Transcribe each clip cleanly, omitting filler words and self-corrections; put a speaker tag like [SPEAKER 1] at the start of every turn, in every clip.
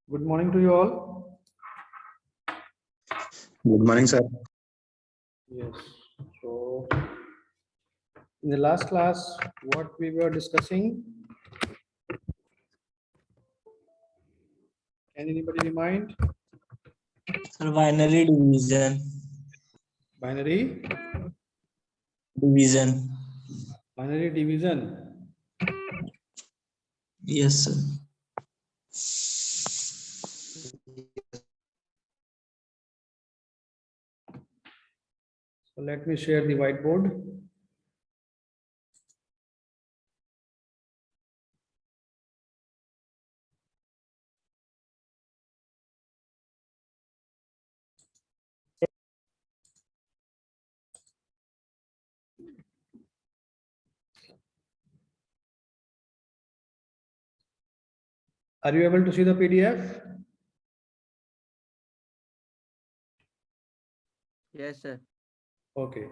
[SPEAKER 1] Good morning to you all.
[SPEAKER 2] Good morning, sir.
[SPEAKER 1] Yes. So, in the last class, what we were discussing? Can anybody remind?
[SPEAKER 3] Sir, binary division.
[SPEAKER 1] Binary
[SPEAKER 3] Division.
[SPEAKER 1] division.
[SPEAKER 3] Yes, sir.
[SPEAKER 1] So let me share the whiteboard. Are you able to see the PDF?
[SPEAKER 4] Yes, sir.
[SPEAKER 1] Okay.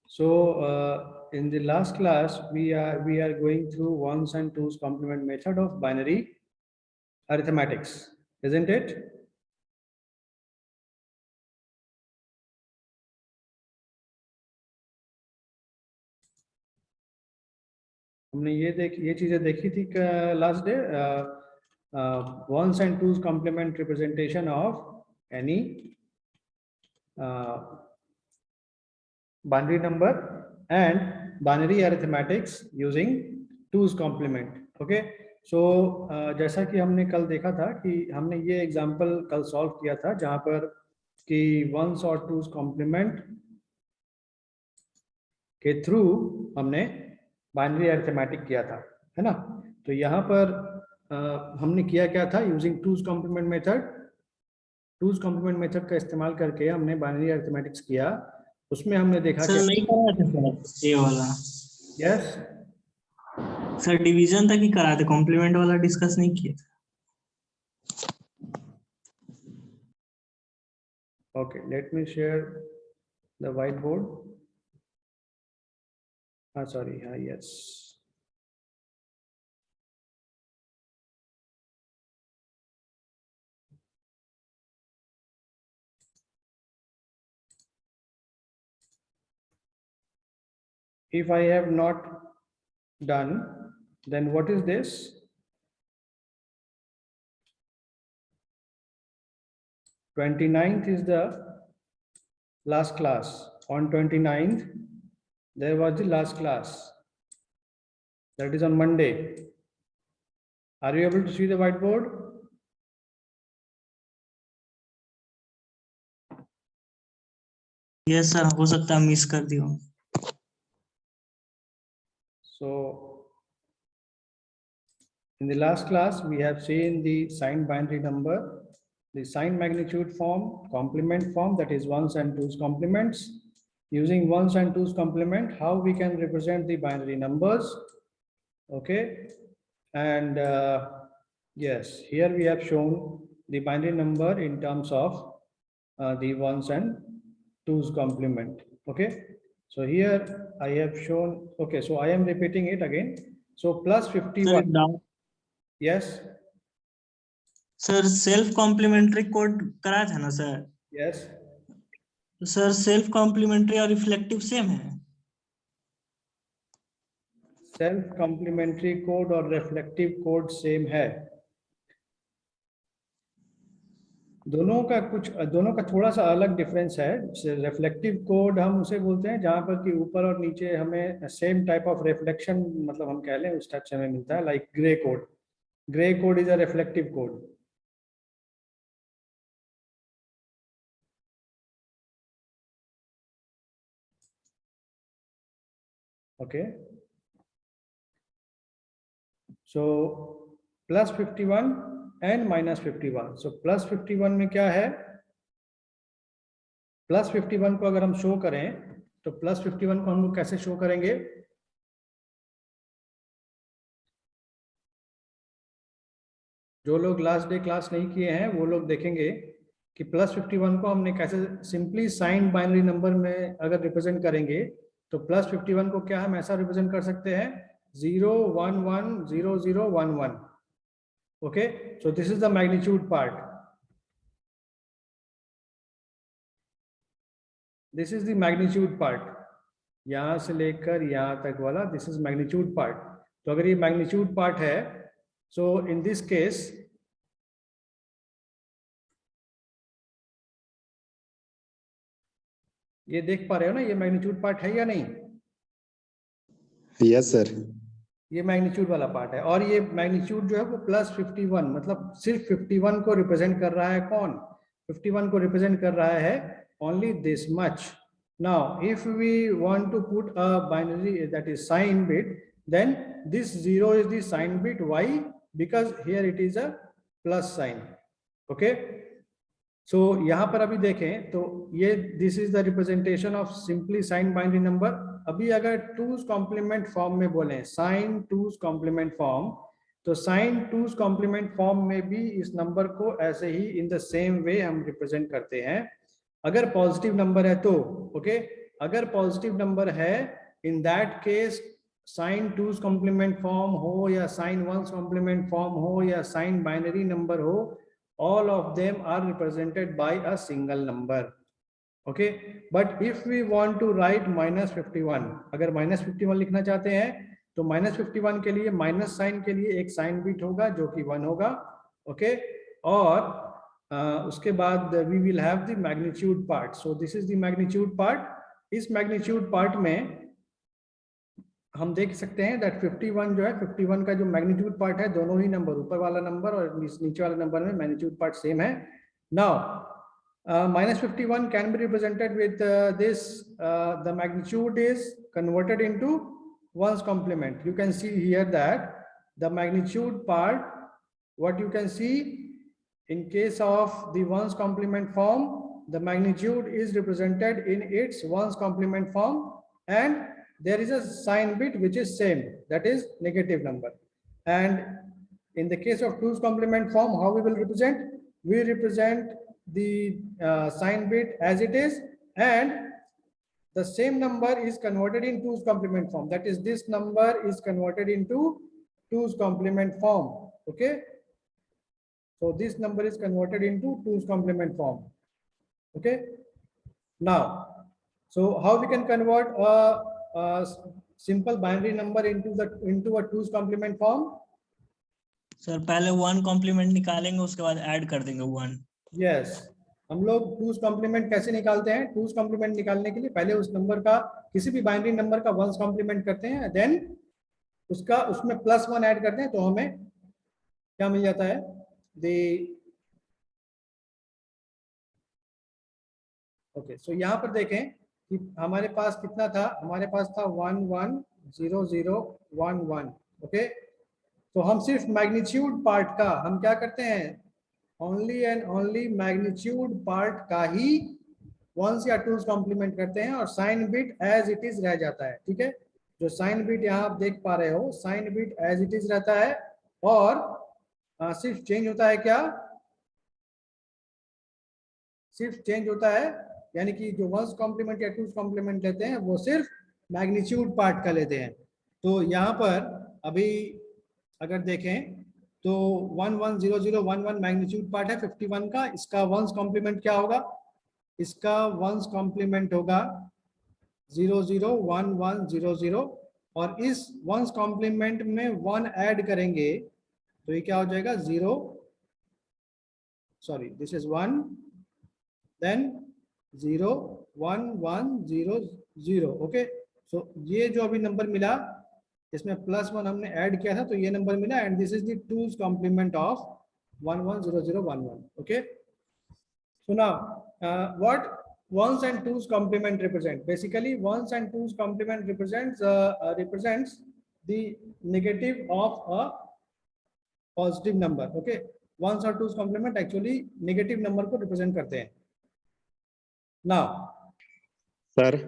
[SPEAKER 1] So in the last class, we are going through ones and twos complement method of binary arithmetics, isn't it? हमने ये चीजें देखी थी last day ones and twos complement representation of any binary number and binary arithmetics using twos complement. Okay, so जैसा कि हमने कल देखा था कि हमने ये एग्जांपल कल सॉल्व किया था जहां पर कि ones और twos complement के थ्रू हमने बाइनरी अरिथमेटिक किया था, है ना। तो यहाँ पर हमने किया क्या था, using two's complement method. Two's complement method का इस्तेमाल करके हमने बाइनरी अरिथमेटिक्स किया। उसमें हमने देखा
[SPEAKER 3] सर नहीं करा था सर ये वाला।
[SPEAKER 1] यस
[SPEAKER 3] सर डिवीजन तक ही करा थे, कॉम्प्लीमेंट वाला डिस्कस नहीं किया।
[SPEAKER 1] Okay, let me share the white board. हाँ सॉरी, हाँ yes. If I have not done, then what is this? Twenty-ninth is the last class. On 29th, there was the last class. That is on Monday. Are you able to see the whiteboard?
[SPEAKER 3] Yes sir, हो सकता है miss कर दिया।
[SPEAKER 1] So, in the last class, we have seen the signed binary number, the signed magnitude form, complement form, that is ones and twos complements. Using ones and twos complement, how we can represent the binary numbers. Okay, and yes, here we have shown the binary number in terms of the ones and twos complement. Okay, so here I have shown. Okay, so I am repeating it again. So plus 51. Yes.
[SPEAKER 3] Sir self complementary code करा था ना sir?
[SPEAKER 1] Yes.
[SPEAKER 3] तो sir self complementary और reflective same है?
[SPEAKER 1] Self complementary code और reflective code same है। दोनों का थोड़ा सा अलग डिफरेंस है। रिफ्लेक्टिव कोड हम उसे बोलते हैं जहां पर कि ऊपर और नीचे हमें सेम टाइप ऑफ रिफ्लेक्शन, मतलब हम कह लें उस टाइप से हमें मिलता है, like grey code. Grey code is a reflective code. Okay, so plus 51 and minus 51। So plus 51 में क्या है, प्लस 51 को अगर हम शो करें तो प्लस 51 को हम लोग कैसे शो करेंगे? जो लोग लास्ट डे क्लास नहीं किए हैं वो लोग देखेंगे कि प्लस 51 को हमने कैसे सिंपली साइंड बाइनरी नंबर में अगर रिप्रेजेंट करेंगे तो प्लस 51 को क्या हम ऐसा रिप्रेजेंट कर सकते हैं, 0 1 1 0 0 1 1। Okay, so this is the magnitude part. This is the magnitude part. यहां से लेकर यहां तक वाला दिस इज मैग्नीट्यूड पार्ट. तो अगर ये मैग्नीट्यूड पार्ट है, सो इन दिस केस ये देख पा रहे हो ना, ये मैग्नीट्यूड पार्ट है या नहीं?
[SPEAKER 2] Yes sir.
[SPEAKER 1] ये मैग्नीट्यूड वाला पार्ट है, और ये मैग्नीट्यूड जो है वो +51, मतलब सिर्फ 51 को रिप्रेजेंट कर रहा है. कौन 51 को रिप्रेजेंट कर रहा है? Only this much. Now if we want to put a binary that is sign bit, then this 0 is the sign bit. Why? Because here it is a plus sign. Okay, so यहाँ पर अभी देखें तो ये this is the representation of simply sign binary number. अभी अगर two's complement form में बोले, साइन टूज कॉम्प्लीमेंट फॉर्म, तो साइन टूज कॉम्प्लीमेंट फॉर्म में भी इस नंबर को ऐसे ही इन द सेम वे हम रिप्रेजेंट करते हैं. अगर पॉजिटिव नंबर है तो ओके, अगर पॉजिटिव नंबर है in that case sign two's complement form हो या साइन वंस कॉम्प्लीमेंट फॉर्म हो या साइन बाइनरी नंबर हो, all of them are represented by a single number. Okay, but if we want to write -51, अगर -51 लिखना चाहते हैं तो -51 के लिए माइनस साइन के लिए एक साइन बिट होगा जो कि 1 होगा. ओके, और उसके बाद we will have the magnitude part. So this is the magnitude part. इस magnitude part में हम देख सकते हैं दैट 51 जो है, 51 का जो मैग्नीट्यूड पार्ट है, दोनों ही नंबर, ऊपर वाला नंबर और नीचे वाला नंबर में मैग्नीट्यूड पार्ट सेम है. Now -51 can be represented with this, the magnitude is converted into one's complement. You can see here that the magnitude part, what you can see in case of the ones complement form, the magnitude is represented in its ones complement form, and there is a sign bit which is same, that is negative number. And in the case of twos complement form, how we will represent? We represent the sign bit as it is, and the same number is converted in twos complement form, that is this number is converted into twos complement form. Okay, so this number is converted into twos complement form. Okay, now so how we can convert a simple binary number into a twos complement form?
[SPEAKER 3] Sir पहले 1 complement निकालेंगे, उसके बाद add कर देंगे 1.
[SPEAKER 1] Yes, हम लोग twos complement कैसे निकालते हैं? टूज कॉम्प्लीमेंट निकालने के लिए पहले उस नंबर का, किसी भी बाइनरी नंबर का वंस कॉम्प्लीमेंट करते हैं, देन उसका उसमें +1 ऐड करते हैं, तो हमें क्या मिल जाता है? ओके, सो यहाँ पर देखें कि हमारे पास कितना था, हमारे पास था 1 1 0 0 1 1. ओके, तो हम सिर्फ मैग्नीट्यूड पार्ट का हम क्या करते हैं? Only and only magnitude part का ही वंस या टूज कॉम्प्लीमेंट करते हैं, और sign bit as it is रह जाता है. ठीक है, जो साइन बिट यहाँ आप देख पा रहे हो, sign bit as it is रहता है, और सिर्फ चेंज होता है क्या? सिर्फ चेंज होता है, यानी कि जो वंस कॉम्प्लीमेंट या टूज कॉम्प्लीमेंट लेते हैं वो सिर्फ मैग्नीट्यूड पार्ट का लेते हैं. तो यहाँ पर अभी अगर देखें तो 1 1 0 0 1 1 मैग्नीट्यूड पार्ट है 51 का. इसका वंस कॉम्प्लीमेंट क्या होगा? इसका वंस कॉम्प्लीमेंट होगा 0 0 1 1 0 0, और इस वंस कॉम्प्लीमेंट में 1 ऐड करेंगे तो ये क्या हो जाएगा? 0, sorry this is 1, then 0 1 1 0 0. Okay, so ये जो अभी नंबर मिला, इसमें +1 हमने ऐड किया था, तो ये नंबर मिला, and this is the two's complement of 1 1 0 0 1 1. Okay, so now what ones and twos complement represent? Basically ones and twos complement represents the negative of a positive number. Okay, ones or twos complement actually negative number को represent करते हैं. Now
[SPEAKER 2] sir.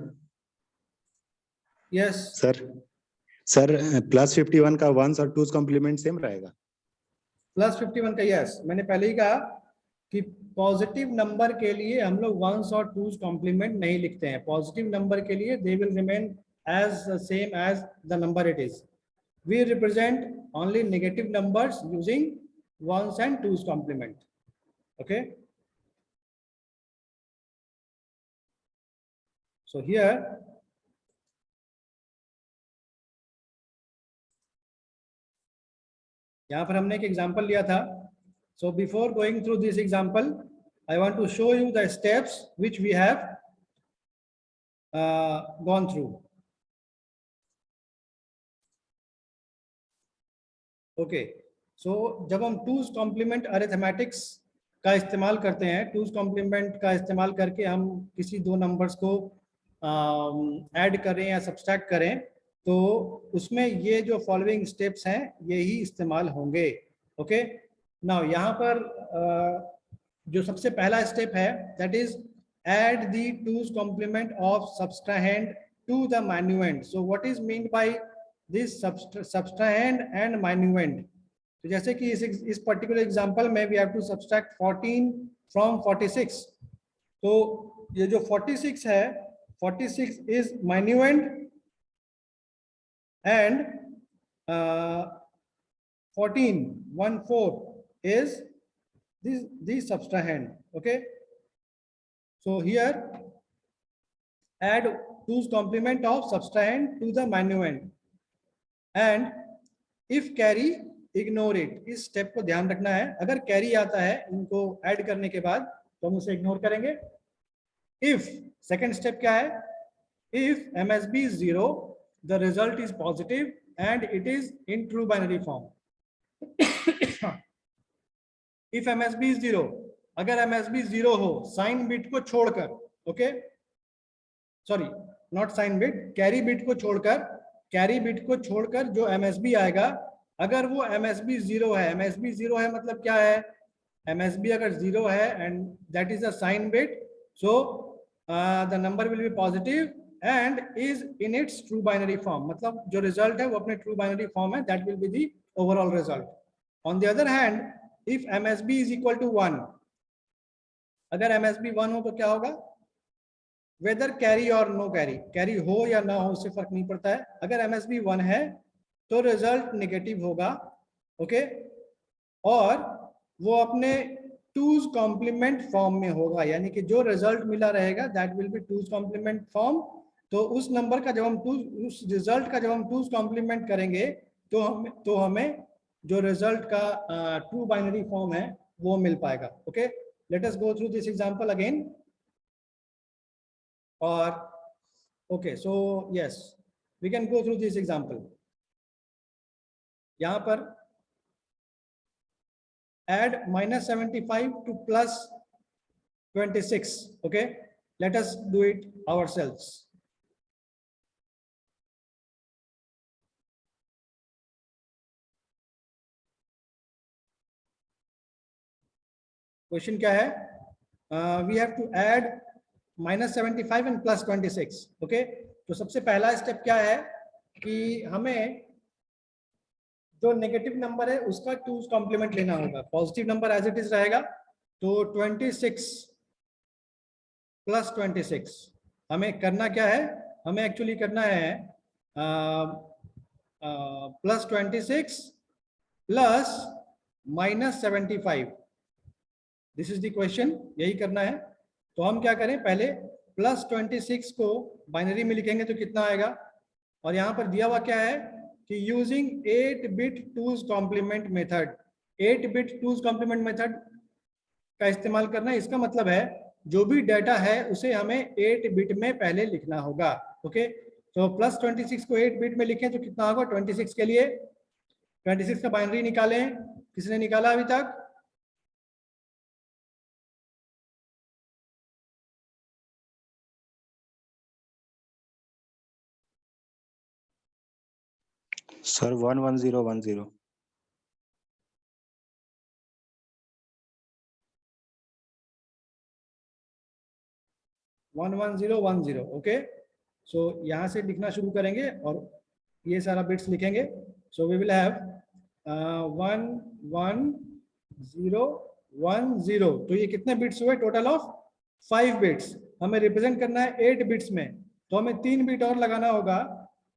[SPEAKER 1] yes
[SPEAKER 2] sir +51 का once और twos complement same रहेगा?
[SPEAKER 1] +51 का yes, मैंने पहले ही कहा कि पॉजिटिव नंबर के लिए हम लोग वंस और टूज कॉम्प्लीमेंट नहीं लिखते हैं. पॉजिटिव नंबर के लिए they will remain as same as the number it is. We represent only negative numbers using ones and twos complement. Okay. So here यहाँ पर हमने एक एग्जांपल लिया था. So before going through this example, I want to show you the steps which we have gone through. Okay. So जब हम twos complement arithmetics का इस्तेमाल करते हैं, टूज कॉम्प्लीमेंट का इस्तेमाल करके हम किसी दो नंबर्स को ऐड करें या सब्सट्रैक्ट करें, तो उसमें ये जो फॉलोइंग स्टेप्स हैं यही इस्तेमाल होंगे. ओके. नाउ यहाँ पर जो सबसे पहला स्टेप है, that is add the two's complement of subtrahend to the minuend. So what is mean by this subtrahend and minuend? तो जैसे कि इस पर्टिकुलर एग्जांपल में we have to subtract 14 from 46. तो ये जो 46 है, 46 is minuend and 14 is this subtrahend. Okay. So here add 2's complement of subtrahend to the manuend and if carry ignore it. इस स्टेप को ध्यान रखना है. अगर कैरी आता है इनको ऐड करने के बाद तो हम उसे इग्नोर करेंगे. If सेकेंड स्टेप क्या है? If MSB is 0, the result is positive and it is in true binary form. If MSB is 0, अगर MSB 0 हो साइन बिट को छोड़कर, okay, sorry not sign bit, carry bit को छोड़कर, carry bit को छोड़कर जो MSB आएगा, अगर वो MSB 0 है, MSB 0 है मतलब क्या है? MSB अगर 0 है and that is a sign bit, so the number will be positive and is in its true binary form. मतलब जो result है वो अपने true binary form है, that will be the overall result. On the other hand, if MSB is equal to 1, अगर MSB 1 हो तो क्या होगा? Whether carry or no carry, carry हो या ना हो उससे फर्क नहीं पड़ता है. अगर MSB 1 है तो रिजल्ट नेगेटिव होगा. ओके. और वो अपने टूज कॉम्प्लीमेंट फॉर्म में होगा, यानी कि जो रिजल्ट मिला रहेगा that will be two's complement form. तो उस नंबर का जब हम उस रिजल्ट का जब हम टूज कॉम्प्लीमेंट करेंगे तो हमें जो रिजल्ट का ट्रू बाइनरी फॉर्म है वो मिल पाएगा. Okay. Let us go through this example again. और okay, so yes we can go through this example. यहाँ पर add -75 to +26. okay, let us do it ourselves. Question क्या है? we have to add -75 and +26. okay. तो सबसे पहला step क्या है कि हमें जो नेगेटिव नंबर है उसका टूज कॉम्प्लीमेंट लेना होगा. Positive number as it is रहेगा, तो 26 + 26 हमें करना क्या है? हमें एक्चुअली करना है +26 plus -75. This is the question, यही करना है. तो हम क्या करें, पहले +26 को बाइनरी में लिखेंगे तो कितना आएगा. और यहाँ पर दिया हुआ क्या है कि using 8-bit two's complement method, 8-bit two's complement method का इस्तेमाल करना है. इसका मतलब है जो भी डाटा है उसे हमें 8-bit में पहले लिखना होगा. ओके. तो +26 को 8-bit में लिखें तो कितना होगा? 26 के लिए 26 का बाइनरी निकालें. किसने निकाला अभी तक?
[SPEAKER 2] सर 11010.
[SPEAKER 1] 11010. ओके. सो यहाँ से लिखना शुरू करेंगे और ये सारा बिट्स लिखेंगे. So we will have 11010. तो ये कितने बिट्स हुए? Total of 5 bits. हमें रिप्रेजेंट करना है 8 बिट्स में, तो हमें 3 बिट और लगाना होगा.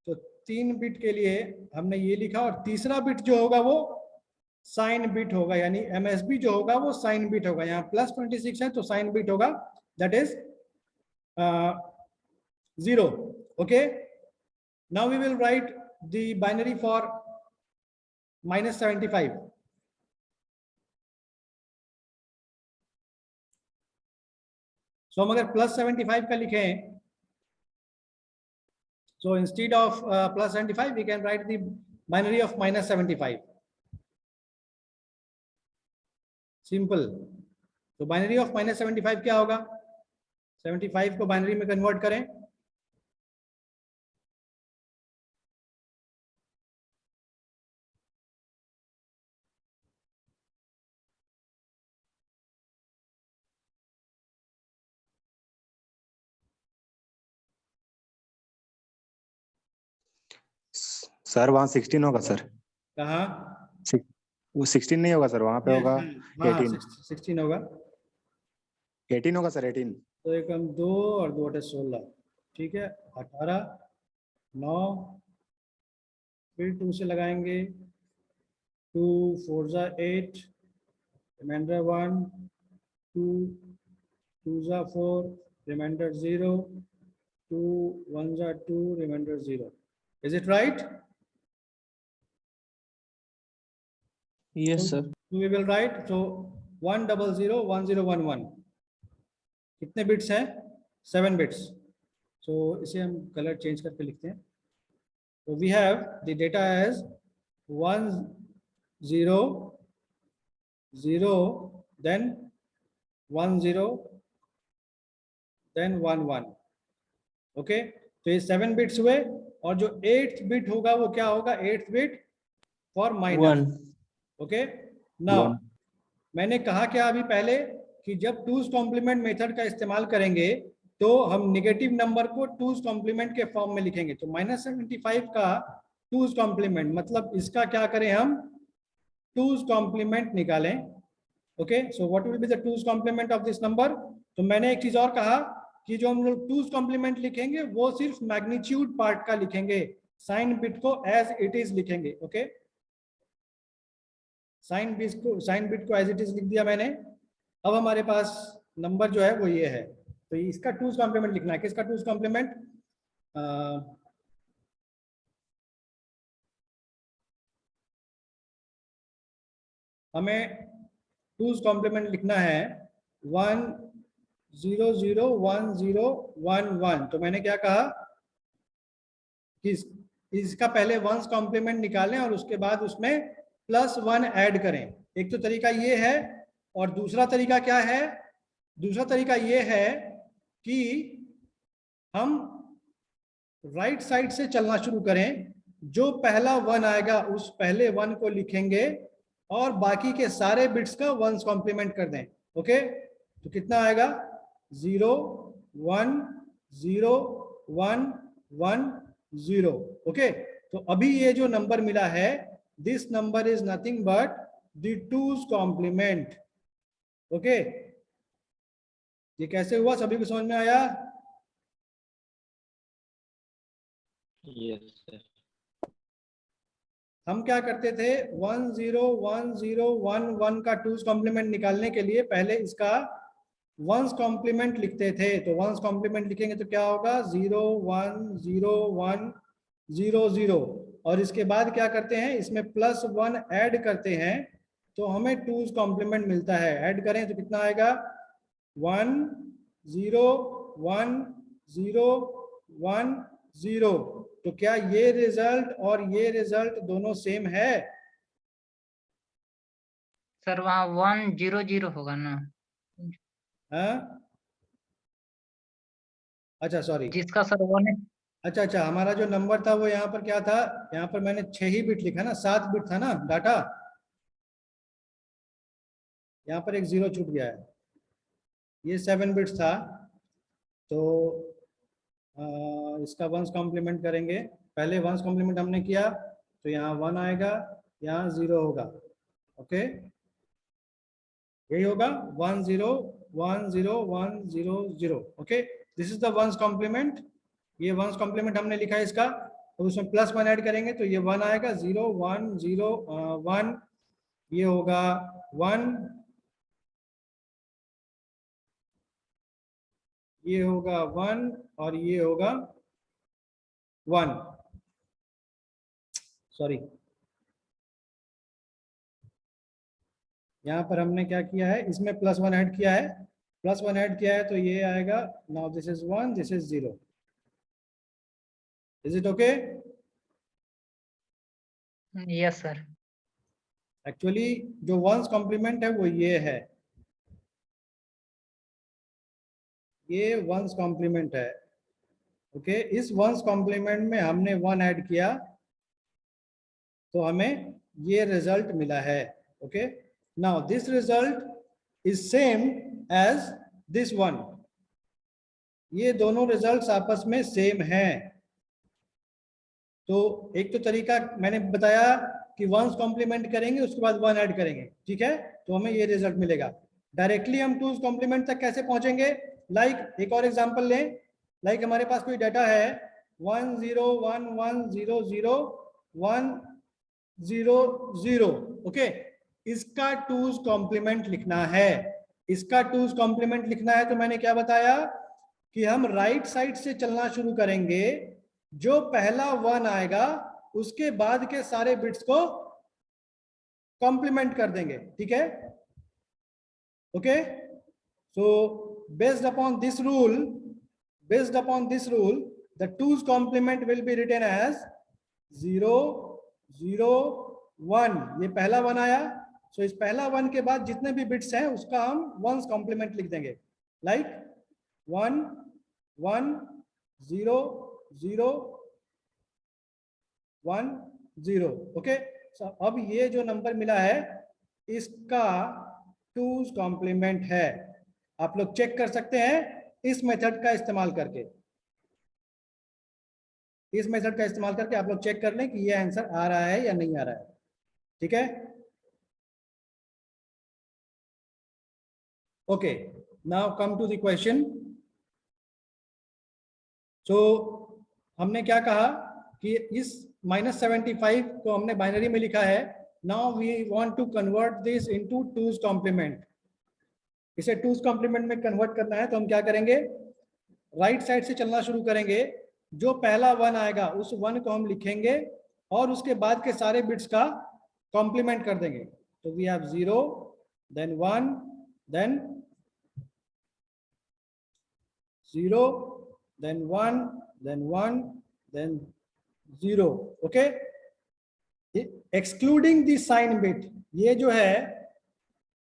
[SPEAKER 1] तो 3 बिट के लिए हमने ये लिखा और तीसरा बिट जो होगा वो साइन बिट होगा, यानी MSB जो होगा वो साइन बिट होगा। यहाँ +26 है तो साइन बिट होगा, that is 0. Okay, now we will write the binary for -75. सो हम अगर +75 का लिखें, so instead of +75 we can write the binary of -75. Simple. तो बाइनरी ऑफ -75 क्या होगा? 75 को बाइनरी में कन्वर्ट करें,
[SPEAKER 2] सर वहाँ 16 होगा सर।
[SPEAKER 1] कहाँ?
[SPEAKER 2] वो 16 नहीं होगा सर, वहाँ पे होगा
[SPEAKER 1] हाँ
[SPEAKER 2] 18।
[SPEAKER 1] 16 होगा।
[SPEAKER 2] 18 होगा सर, 18।
[SPEAKER 1] तो एक हम 2 और 2 16, ठीक है। 18, 9, फिर 2 से लगाएंगे, 2 4 जा 8, रिमाइंडर 1, 2 2 जा 4, रिमाइंडर 0, 2 1 जा 2, reminder 0. Is it right?
[SPEAKER 3] Yes, sir.
[SPEAKER 1] So we will write, so 1001011. कितने बिट्स हैं? 7 बिट्स। सो इसे हम कलर चेंज करके लिखते हैं। तो we have the data as 1 0 0, then 1 0, then 1 1। Okay, तो ये 7 बिट्स हुए, और जो 8th बिट होगा वो क्या होगा? 8th bit for minus. Okay, now मैंने कहा क्या अभी पहले कि जब 2's कॉम्प्लीमेंट मेथड का इस्तेमाल करेंगे तो हम नेगेटिव नंबर को 2's कॉम्प्लीमेंट के फॉर्म में लिखेंगे। तो -75 का 2's कॉम्प्लीमेंट मतलब इसका क्या करें हम? 2's कॉम्प्लीमेंट निकालें। Okay, so what will be the 2's complement of this number? तो मैंने एक चीज और कहा कि जो हम लोग 2's कॉम्प्लीमेंट लिखेंगे वो सिर्फ मैग्नीट्यूड पार्ट का लिखेंगे, साइन बिट को एज इट इज लिखेंगे। ओके, साइन बिट को एज इट इज लिख दिया मैंने। अब हमारे पास नंबर जो है वो ये है, तो इसका 2's कॉम्प्लीमेंट लिखना है। किसका 2's कॉम्प्लीमेंट? हमें 2's कॉम्प्लीमेंट लिखना है 1 0 0 1 0 1 1। तो मैंने क्या कहा कि इसका पहले 1's कॉम्प्लीमेंट निकालें और उसके बाद उसमें +1 ऐड करें। एक तो तरीका ये है, और दूसरा तरीका क्या है? दूसरा तरीका ये है कि हम राइट साइड से चलना शुरू करें, जो पहला 1 आएगा उस पहले 1 को लिखेंगे और बाकी के सारे बिट्स का 1's कॉम्प्लीमेंट कर दें। ओके, तो कितना आएगा? 0 1 0 1 1 0। ओके, तो अभी ये जो नंबर मिला है, this number is nothing but the 2's complement. Okay, ये कैसे हुआ? सभी को समझ में आया?
[SPEAKER 4] Yes, sir.
[SPEAKER 1] हम क्या करते थे? 1 0 1 0 1 1 का 2's कॉम्प्लीमेंट निकालने के लिए पहले इसका 1's कॉम्प्लीमेंट लिखते थे। तो 1's कॉम्प्लीमेंट लिखेंगे तो क्या होगा? 0 1 0 1 0 0, और इसके बाद क्या करते हैं? इसमें +1 ऐड करते हैं तो हमें 2's कॉम्प्लीमेंट मिलता है। ऐड करें तो कितना आएगा? 1 0 1 0 1 0। तो क्या ये रिजल्ट और ये रिजल्ट दोनों सेम है?
[SPEAKER 4] सर वहाँ 1 0 0 होगा ना,
[SPEAKER 1] हाँ, अच्छा सॉरी,
[SPEAKER 4] जिसका सर 1 है।
[SPEAKER 1] अच्छा, हमारा जो नंबर था वो यहाँ पर क्या था? यहाँ पर मैंने 6 ही बिट लिखा ना, 7 बिट था ना डाटा, यहाँ पर एक 0 छूट गया है। ये 7 बिट्स था, तो इसका 1's कॉम्प्लीमेंट करेंगे। पहले 1's कॉम्प्लीमेंट हमने किया तो यहाँ 1 आएगा, यहाँ 0 होगा। ओके, यही होगा 1 0 1 0 1 0 0। Okay, this is the 1's complement. ये 1's कॉम्प्लीमेंट हमने लिखा है इसका, तो उसमें +1 ऐड करेंगे तो ये 1 आएगा। 0 1 0 1, ये होगा 1, ये होगा 1 और ये होगा 1। सॉरी, यहाँ पर हमने क्या किया है, इसमें +1 ऐड किया है, +1 ऐड किया है तो ये आएगा। Now this is 1, this is 0। Is it okay?
[SPEAKER 4] Yes sir.
[SPEAKER 1] Actually जो 1's कॉम्प्लीमेंट है वो ये है, ये 1's कॉम्प्लीमेंट है। ओके, इस 1's कॉम्प्लीमेंट में हमने 1 ऐड किया तो हमें ये रिजल्ट मिला है। Okay, now this result is same as this one. ये दोनों रिजल्ट्स आपस में सेम हैं। तो एक तो तरीका मैंने बताया कि 1's कॉम्प्लीमेंट करेंगे उसके बाद 1 ऐड करेंगे, ठीक है, तो हमें ये रिजल्ट मिलेगा। डायरेक्टली हम 2's कॉम्प्लीमेंट तक कैसे पहुंचेंगे? लाइक एक और एग्जांपल लें। लाइक हमारे पास कोई डाटा है 1 0 1 1 0 0 1 0 0। ओके, इसका 2's कॉम्प्लीमेंट लिखना है। इसका 2's कॉम्प्लीमेंट लिखना है तो मैंने क्या बताया कि हम राइट साइड से चलना शुरू करेंगे। जो पहला 1 आएगा उसके बाद के सारे बिट्स को कॉम्प्लीमेंट कर देंगे, ठीक है। Okay, so based upon this rule, the 2's complement will be written as 0 0 1। ये पहला 1 आया, सो इस पहला 1 के बाद जितने भी बिट्स हैं उसका हम 1's कॉम्प्लीमेंट लिख देंगे। लाइक 1 1 0 0 1 0। ओके, सो अब ये जो नंबर मिला है इसका 2's कॉम्प्लीमेंट है। आप लोग चेक कर सकते हैं इस मेथड का इस्तेमाल करके। इस मेथड का इस्तेमाल करके आप लोग चेक कर लें कि ये आंसर आ रहा है या नहीं आ रहा है, ठीक है। Okay, now come to the question. So हमने क्या कहा कि इस -75 को हमने बाइनरी में लिखा है। Now we want to convert this into 2's complement. इसे 2's कॉम्प्लीमेंट में कन्वर्ट करना है तो हम क्या करेंगे, राइट साइड से चलना शुरू करेंगे। जो पहला 1 आएगा उस 1 को हम लिखेंगे और उसके बाद के सारे बिट्स का कॉम्प्लीमेंट कर देंगे। तो we have 0 then 1 then 0 then 1 then 1 then 0। Okay, excluding the sign bit, ये जो है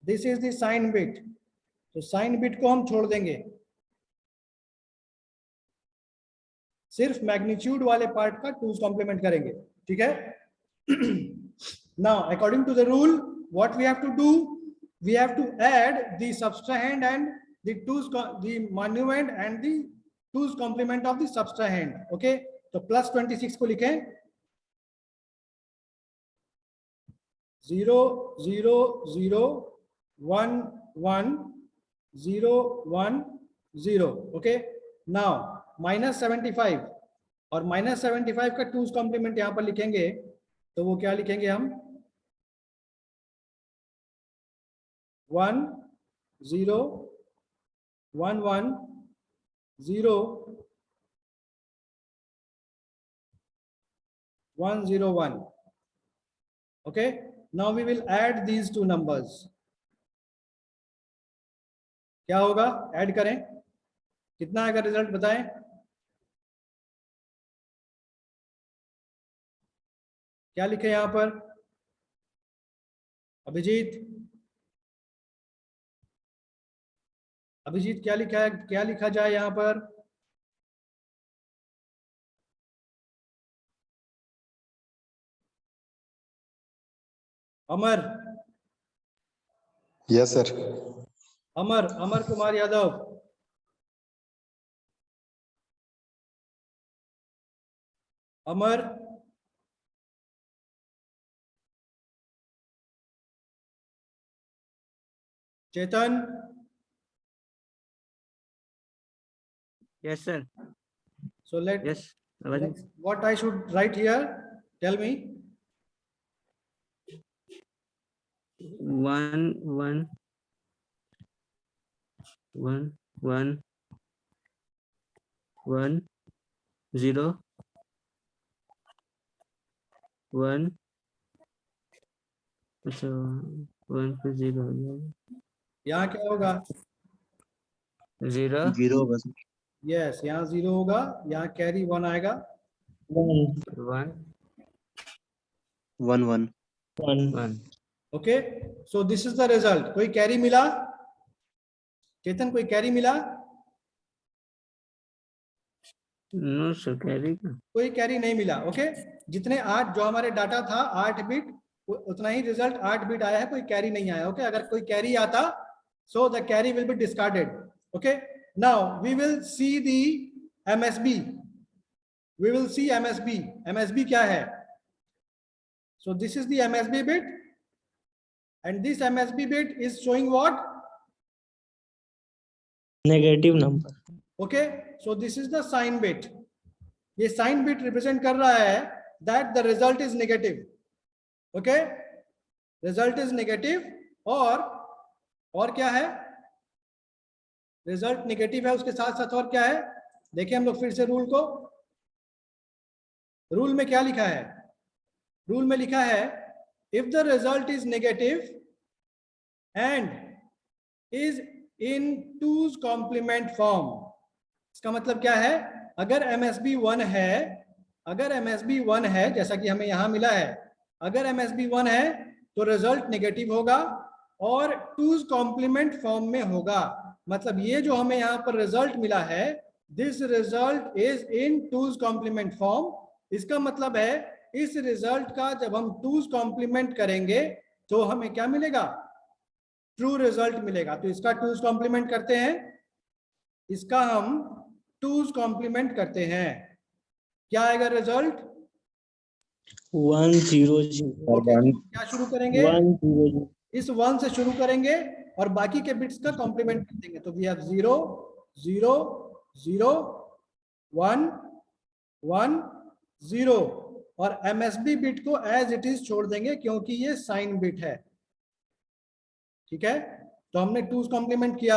[SPEAKER 1] this is the sign bit, तो साइन बिट को हम छोड़ देंगे, सिर्फ मैग्नीट्यूड वाले पार्ट का 2's कॉम्प्लीमेंट करेंगे, ठीक है। Now according to the rule what we have to do, we have to add the subtrahend and the monument and the 2's complement of the subtrahend. Okay, तो +26 को लिखें 0 0 0 1 1 0 1 0। Okay, now -75 और -75 का 2's complement यहां पर लिखेंगे तो वो क्या लिखेंगे हम 1 0 1 1 0 1 0 1। Okay, now we will add these two numbers. क्या होगा, ऐड करें, कितना आएगा रिजल्ट बताएं। क्या लिखे यहां पर अभिजीत? अभिजीत क्या लिखा है, क्या लिखा जाए यहां पर? अमर,
[SPEAKER 2] yes sir.
[SPEAKER 1] Amar Kumar Yadav, Amar, Chetan,
[SPEAKER 5] Yes, sir.
[SPEAKER 1] so
[SPEAKER 5] Yes.
[SPEAKER 1] what I should write here, tell me.
[SPEAKER 5] 1 1 1 1 1 0 1 अच्छा 1 पे 0 हो जाएगा
[SPEAKER 1] यहाँ क्या होगा?
[SPEAKER 5] 0
[SPEAKER 3] जीरो होगा सर।
[SPEAKER 1] यस, यहाँ 0 होगा, यहाँ कैरी 1 आएगा।
[SPEAKER 5] 1
[SPEAKER 3] one one
[SPEAKER 5] 1
[SPEAKER 1] okay, so this is the result. कोई कैरी मिला? चेतन, कोई कैरी मिला?
[SPEAKER 5] नो सर कैरी का
[SPEAKER 1] कोई कैरी नहीं मिला। ओके, जितने 8 जो हमारे डाटा था 8 बिट, उतना ही रिजल्ट 8 बिट आया है, कोई कैरी नहीं आया। ओके, अगर कोई कैरी आता so the carry will be discarded. Okay, now we will see the MSB. We will see MSB. MSB क्या है? So this is the MSB bit and this MSB bit is showing what?
[SPEAKER 3] Negative number.
[SPEAKER 1] Okay, so this is the sign bit. ये sign bit represent कर रहा है that the result is negative. Okay, result is negative। और क्या है? result negative है, उसके साथ साथ और क्या है? देखिए हम लोग फिर से रूल को, रूल में क्या लिखा है? रूल में लिखा है if the result is negative and is in 2's complement form। इसका मतलब क्या है? अगर MSB 1 है, अगर MSB 1 है जैसा कि हमें यहां मिला है, अगर MSB 1 है तो रिजल्ट नेगेटिव होगा और 2's complement फॉर्म में होगा। मतलब ये जो हमें यहां पर रिजल्ट मिला है, this result is in 2's complement form. इसका मतलब है इस रिजल्ट का जब हम 2's कॉम्प्लीमेंट करेंगे तो हमें क्या मिलेगा? ट्रू रिजल्ट मिलेगा। तो इसका 2's कॉम्प्लीमेंट करते हैं, इसका हम 2's कॉम्प्लीमेंट करते हैं, क्या आएगा रिजल्ट?
[SPEAKER 3] 1 0 0
[SPEAKER 1] ओके, क्या शुरू करेंगे?
[SPEAKER 3] 1 0
[SPEAKER 1] इस 1 से शुरू करेंगे और बाकी के बिट्स का कॉम्प्लीमेंट कर देंगे। तो वी हैव 0 0 0 1 1 0 और MSB बिट को एज इट इज छोड़ देंगे क्योंकि ये साइन बिट है। ठीक है, तो हमने 2's कॉम्प्लीमेंट किया।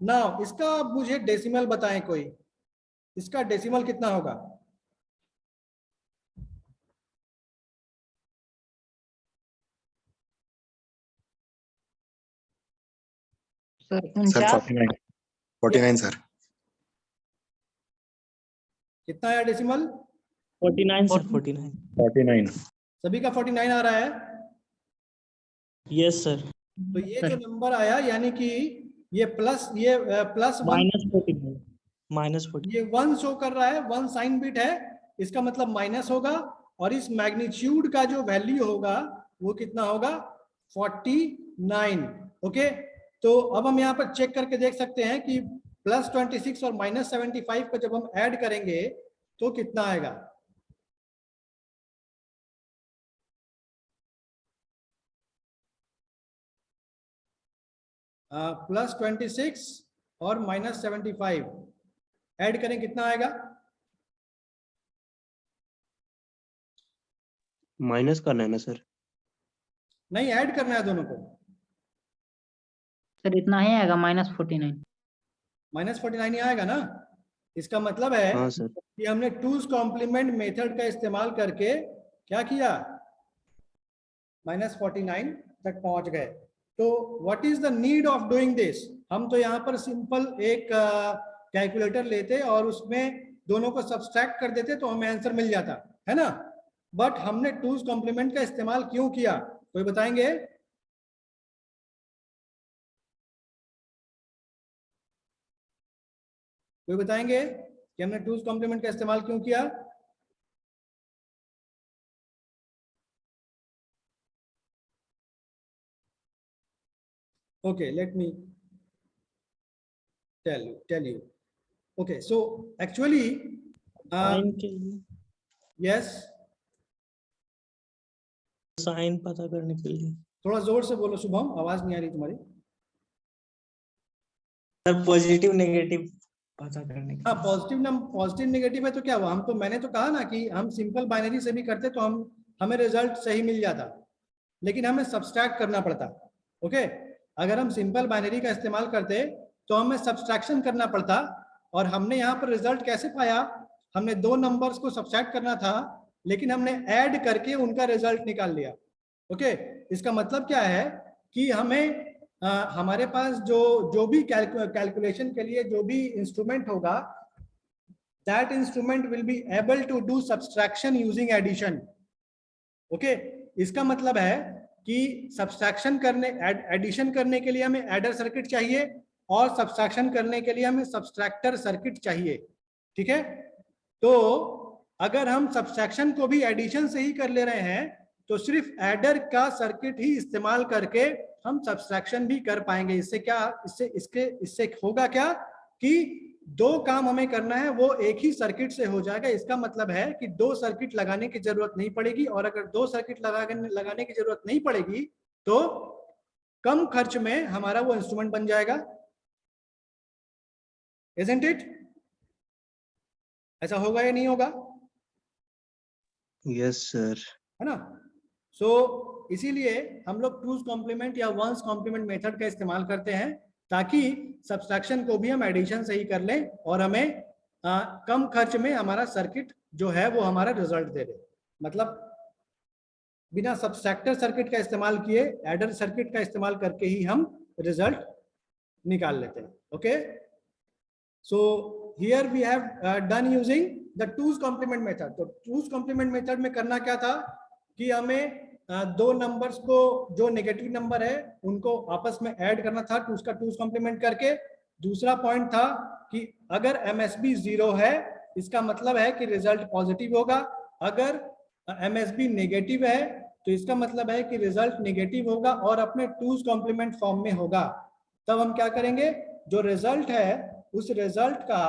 [SPEAKER 1] नाउ इसका आप मुझे डेसिमल बताएं कोई, इसका डेसिमल कितना होगा?
[SPEAKER 4] Sir
[SPEAKER 2] sir
[SPEAKER 4] 49।
[SPEAKER 2] 49 सर।
[SPEAKER 1] कितना आया डेसिमल?
[SPEAKER 3] 49 सर 49।
[SPEAKER 2] 49
[SPEAKER 1] सभी का 49 आ रहा है।
[SPEAKER 3] Yes sir.
[SPEAKER 1] तो ये जो नंबर आया यानी कि ये प्लस 1,
[SPEAKER 3] -49
[SPEAKER 1] ये 1 शो कर रहा है, 1 साइन बिट है, इसका मतलब माइनस होगा और इस मैग्नीट्यूड का जो वैल्यू होगा वो कितना होगा? 49। ओके, तो अब हम यहाँ पर चेक करके देख सकते हैं कि +26 और -75 को जब हम ऐड करेंगे तो कितना आएगा? +26 और -75 ऐड करें कितना आएगा?
[SPEAKER 3] माइनस करना है ना सर?
[SPEAKER 1] नहीं, ऐड करना है दोनों को।
[SPEAKER 4] सर इतना ही आएगा -49।
[SPEAKER 1] -49 ही आएगा ना? इसका मतलब है
[SPEAKER 3] हाँ सर।
[SPEAKER 1] कि हमने 2's कॉम्प्लीमेंट मेथड का इस्तेमाल करके क्या किया? -49 तक पहुंच गए। तो what is the need of doing this? हम तो यहाँ पर सिंपल एक कैलकुलेटर लेते और उसमें दोनों को सब्सट्रैक्ट कर देते तो हमें आंसर मिल जाता है ना। बट हमने 2's कॉम्प्लीमेंट का इस्तेमाल क्यों किया? कोई बताएंगे? कोई बताएंगे कि हमने 2's कॉम्प्लीमेंट का इस्तेमाल क्यों किया? Okay, let me tell you. Okay, so actually
[SPEAKER 3] sign के लिए,
[SPEAKER 1] yes,
[SPEAKER 3] साइन पता करने के लिए।
[SPEAKER 1] थोड़ा जोर से बोलो शुभम, आवाज नहीं आ रही तुम्हारी।
[SPEAKER 3] सर पॉजिटिव नेगेटिव पता करने के
[SPEAKER 1] हाँ,
[SPEAKER 3] लिए।
[SPEAKER 1] पॉजिटिव नेगेटिव है तो क्या हुआ? हम तो मैंने तो कहा ना कि हम सिंपल बाइनरी से भी करते तो हमें रिजल्ट सही मिल जाता। लेकिन हमें सब्सट्रैक्ट करना पड़ता। ओके, अगर हम सिंपल बाइनरी का इस्तेमाल करते तो हमें सब्सट्रैक्शन करना पड़ता, और हमने यहाँ पर रिजल्ट कैसे पाया, हमने दो नंबर्स को सब्सट्रैक्ट करना था, लेकिन हमने ऐड करके उनका रिजल्ट निकाल लिया। ओके, इसका मतलब क्या है कि हमें हमारे पास जो भी कैलकुलेशन के लिए जो भी इंस्ट्रूमेंट होगा, that instrument will be able to do subtraction using addition. Okay, इसका मतलब है कि सब्सट्रैक्शन करने एडिशन करने के लिए हमें एडर सर्किट चाहिए, और सब्सट्रैक्शन करने के लिए हमें सब्सट्रैक्टर सर्किट चाहिए। ठीक है, तो अगर हम सब्सट्रैक्शन को भी एडिशन से ही कर ले रहे हैं तो सिर्फ एडर का सर्किट ही इस्तेमाल करके हम सब्सट्रैक्शन भी कर पाएंगे। इससे क्या, इससे होगा क्या कि दो काम हमें करना है वो एक ही सर्किट से हो जाएगा। इसका मतलब है कि दो सर्किट लगाने की जरूरत नहीं पड़ेगी, और अगर दो सर्किट लगाने की जरूरत नहीं पड़ेगी तो कम खर्च में हमारा वो इंस्ट्रूमेंट बन जाएगा। Isn't it? ऐसा होगा या नहीं होगा?
[SPEAKER 2] Yes, sir.
[SPEAKER 1] है ना? सो इसीलिए हम लोग टूज कॉम्प्लीमेंट या वंस कॉम्प्लीमेंट मेथड का इस्तेमाल करते हैं, ताकि सब्सट्रैक्शन को भी हम एडिशन से ही कर लें और हमें कम खर्च में हमारा सर्किट जो है वो हमारा रिजल्ट दे दे। मतलब बिना सब्सट्रैक्टर सर्किट का इस्तेमाल किए एडर सर्किट का इस्तेमाल करके ही हम रिजल्ट निकाल लेते हैं। Okay, so here we have done using the two's complement method. तो टूज कॉम्प्लीमेंट मेथड में करना क्या था कि हमें दो नंबर्स को, जो नेगेटिव नंबर है उनको आपस में ऐड करना था टूज का टूज कॉम्प्लीमेंट करके। दूसरा पॉइंट था कि अगर MSB 0 है इसका मतलब है कि रिजल्ट पॉजिटिव होगा, अगर MSB नेगेटिव है तो इसका मतलब है कि रिजल्ट नेगेटिव होगा और अपने टूज कॉम्प्लीमेंट फॉर्म में होगा। तब हम क्या करेंगे, जो रिजल्ट है उस रिजल्ट का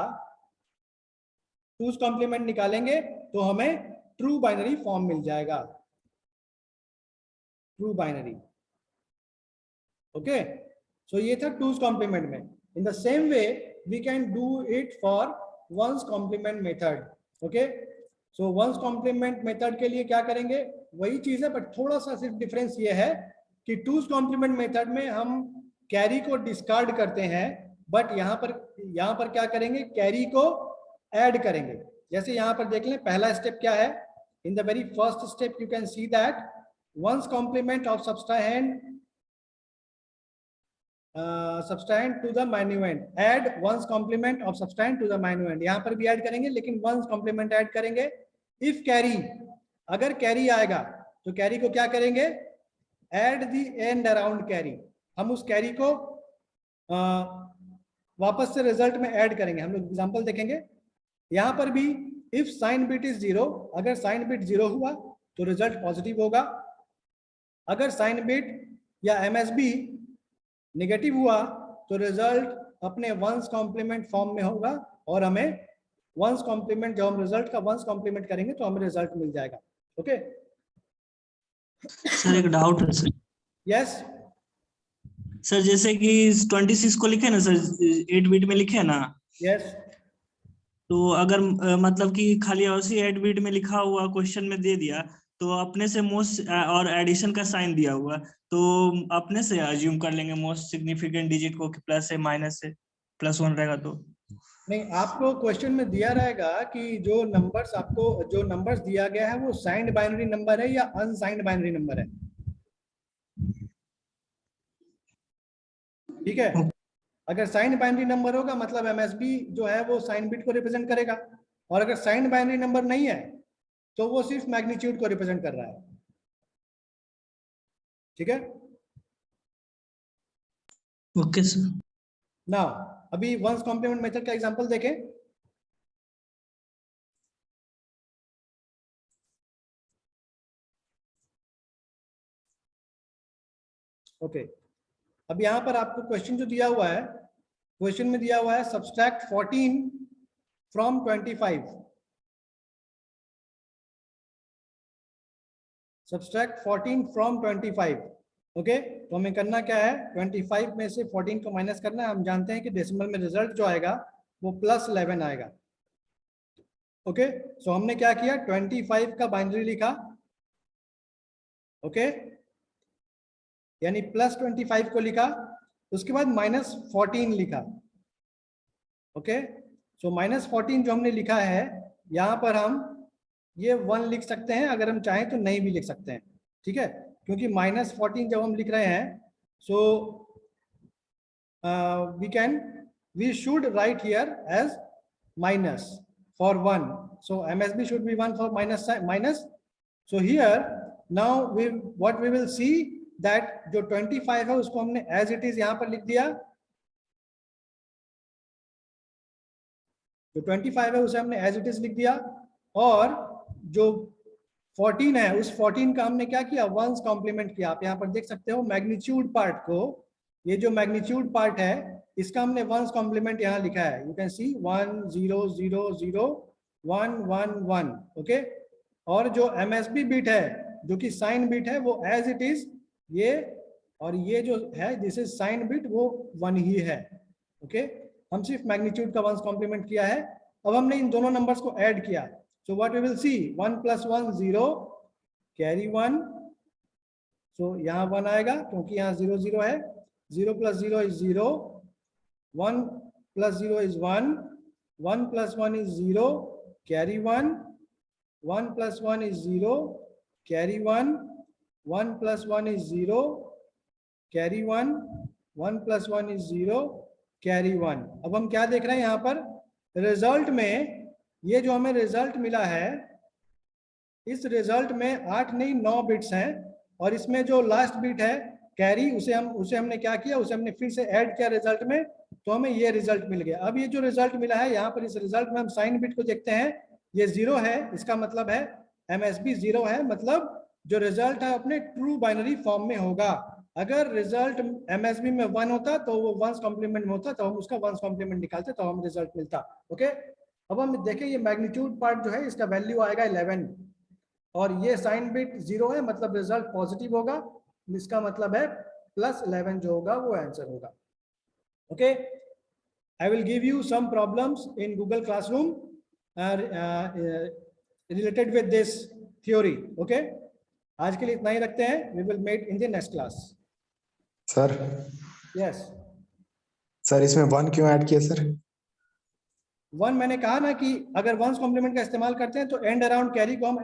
[SPEAKER 1] टूज कॉम्प्लीमेंट निकालेंगे तो हमें ट्रू बाइनरी फॉर्म मिल जाएगा, ट्रू बाइनरी। ओके, सो ये था टूज कॉम्प्लीमेंट में। In the same way we can do it for ones complement method. Okay, so ones complement method के लिए क्या करेंगे, वही चीज है, बट थोड़ा सा सिर्फ डिफरेंस ये है कि टूज कॉम्प्लीमेंट मेथड में हम कैरी को डिस्कार्ड करते हैं, बट यहाँ पर क्या करेंगे, कैरी को ऐड करेंगे। जैसे यहाँ पर देख लें, पहला स्टेप क्या है, in the very first step you can see that one's complement of subtrahend to the minuend, add one's complement of subtrahend to the minuend। यहाँ पर भी ऐड करेंगे लेकिन one's complement ऐड करेंगे। if carry, अगर carry आएगा तो carry को क्या करेंगे, add the end around carry। हम उस कैरी को वापस से रिजल्ट में ऐड करेंगे। हम लोग एग्जांपल देखेंगे। यहाँ पर भी if sign bit is 0, अगर साइन बिट 0 हुआ तो रिजल्ट पॉजिटिव होगा, अगर साइन बिट या MSB नेगेटिव हुआ तो रिजल्ट अपने वंस कॉम्प्लीमेंट फॉर्म में होगा, और हमें वंस कॉम्प्लीमेंट, जब हम रिजल्ट का वंस कॉम्प्लीमेंट करेंगे तो हमें रिजल्ट मिल जाएगा। ओके
[SPEAKER 3] सर एक डाउट है सर।
[SPEAKER 1] यस
[SPEAKER 3] सर जैसे कि 26 को लिखे ना सर, 8 बिट में लिखे ना,
[SPEAKER 1] यस,
[SPEAKER 3] तो अगर मतलब कि खाली उसी 8 बिट में लिखा हुआ क्वेश्चन में दे दिया तो अपने से मोस्ट और एडिशन का साइन दिया हुआ तो अपने से अज्यूम कर लेंगे मोस्ट सिग्निफिकेंट डिजिट को कि प्लस है माइनस है, +1 रहेगा तो
[SPEAKER 1] नहीं, आपको क्वेश्चन में दिया रहेगा कि जो नंबर्स दिया गया है वो साइंड बाइनरी नंबर है या अनसाइंड बाइनरी नंबर है। ठीक है, अगर साइंड बाइनरी नंबर होगा मतलब MSB जो है वो साइन बिट को रिप्रेजेंट करेगा, और अगर साइंड बाइनरी नंबर नहीं है तो वो सिर्फ मैग्नीट्यूड को रिप्रेजेंट कर रहा है। ठीक है,
[SPEAKER 3] ओके सर।
[SPEAKER 1] नाउ अभी वंस कॉम्प्लीमेंट मेथड का एग्जांपल देखें। ओके, अब यहां पर आपको क्वेश्चन जो दिया हुआ है, क्वेश्चन में दिया हुआ है subtract 14 from 25। Subtract 14 from 25। Okay, तो हमें करना क्या है, 25 में से 14 को माइनस करना है। हम जानते हैं कि डेसिमल में रिजल्ट जो आएगा वो +11 आएगा। ओके, सो हमने क्या किया, 25 का बाइनरी लिखा। ओके, यानी +25 को लिखा, उसके बाद -14 लिखा। ओके, सो -14 जो हमने लिखा है, यहाँ पर हम ये 1 लिख सकते हैं, अगर हम चाहें तो नहीं भी लिख सकते हैं, ठीक है, क्योंकि -14 जब हम लिख रहे हैं, सो we should write here as minus for 1, so MSB should be 1 for minus. So here now what we will see that जो 25 है उसको हमने as it is यहाँ पर लिख दिया, जो 25 है उसे हमने as it is लिख दिया, और जो 14 है उस 14 का हमने क्या किया, वंस कॉम्प्लीमेंट किया। आप यहाँ पर देख सकते हो मैग्नीट्यूड पार्ट को, ये जो मैग्नीट्यूड पार्ट है इसका हमने वंस कॉम्प्लीमेंट यहाँ लिखा है, यू कैन सी 1 0 0 0 1 1 1। ओके, और जो MSB बिट है जो कि साइन बिट है वो एज इट इज ये, और ये जो है दिस इज साइन बिट वो 1 ही है। ओके, हम सिर्फ मैग्नीट्यूड का वंस कॉम्प्लीमेंट किया है। अब हमने इन दोनों नंबर्स को ऐड किया, so what we will see 1 + 1 0 carry 1, सो यहाँ 1 आएगा क्योंकि यहाँ 0 0 है, 0 + 0 is 0, 1 + 0 is 1, 1 + 1 is 0 carry 1, 1 + 1 is 0 carry 1, 1 + 1 is 0 carry 1, 1 + 1 is 0 carry 1। अब हम क्या देख रहे हैं यहाँ पर रिजल्ट में, ये जो हमें रिजल्ट मिला है इस रिजल्ट में 8 नहीं 9 बिट्स हैं, और इसमें जो लास्ट बिट है कैरी उसे हमने क्या किया, उसे हमने फिर से ऐड किया रिजल्ट में, तो हमें ये रिजल्ट मिल गया। अब ये जो रिजल्ट मिला है यहाँ पर इस रिजल्ट में हम साइन बिट को देखते हैं, ये 0 है, इसका मतलब है MSB 0 है, मतलब जो रिजल्ट है अपने ट्रू बाइनरी फॉर्म में होगा। अगर रिजल्ट MSB में 1 होता तो वो वंस कॉम्प्लीमेंट में होता, तो हम उसका वंस कॉम्प्लीमेंट निकालते तो हम रिजल्ट मिलता। ओके, अब हम देखें ये मैग्नीट्यूड पार्ट जो है इसका वैल्यू आएगा 11, और ये साइन बिट 0 है, मतलब रिजल्ट पॉजिटिव होगा, इसका मतलब है +11 जो होगा वो आंसर होगा। Okay, I will give you some problems in Google classroom related with this theory. Okay, आज के लिए इतना ही रखते हैं, we will met in the next class.
[SPEAKER 2] Sir
[SPEAKER 1] yes
[SPEAKER 2] sir इसमें 1 क्यों ऐड किया सर?
[SPEAKER 1] 1 मैंने कहा ना कि अगर वंस कॉम्प्लीमेंट का इस्तेमाल करते हैं तो एंड अराउंड कैरी को हम